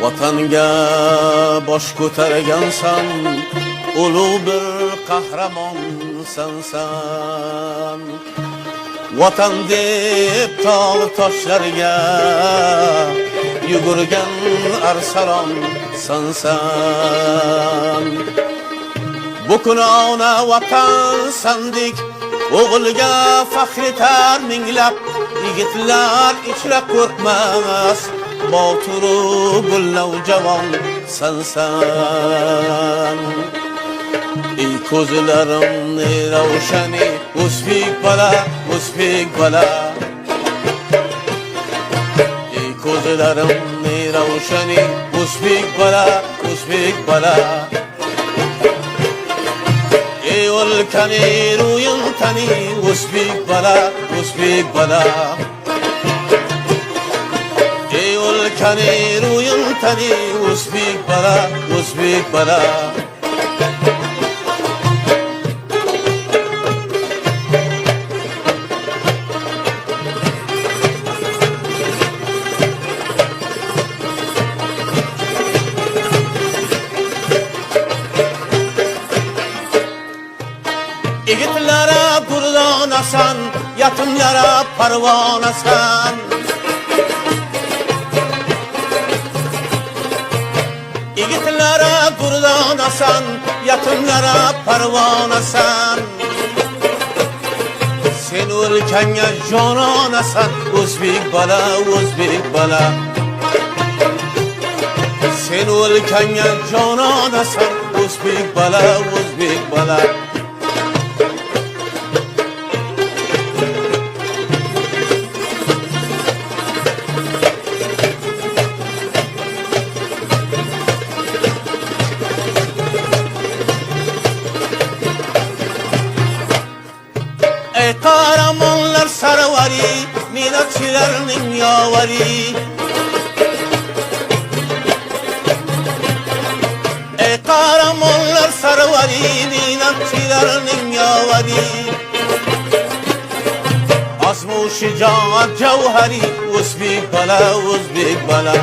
Vatanga bosh ko'targansan, ulug' bir qahramonsan sen. Vatan deb tog' toshlarga yugurgan arsalon sen. Bu kun ona vatan sandik, o'g'ilga faxr etar minglab yigitlar ichra qo'rqmas. Boturu gullav javon sen. Ey ko'zlarimni ravshani, o'zbek bola. Ey ko'zlarimni ravshani, o'zbek bola. Ey o'lkani ruyin tani, o'zbek bola. Ey o'lkani ruyin tani, o'zbek bola. Yigitlara burdonasan, yetimlara parvonasan. Yigitlara burdonasan, yetimlara parvonasan. Sen o'lkanga jononasan, o'zbek bola. Sen o'lkanga jononasan, o'zbek bola. Ey kahramanlar sarvari, minatçilerinin yavari. Ey kahramanlar sarvari, minatçilerinin yavari. Azmu şicaat cevheri, o'zbek bola.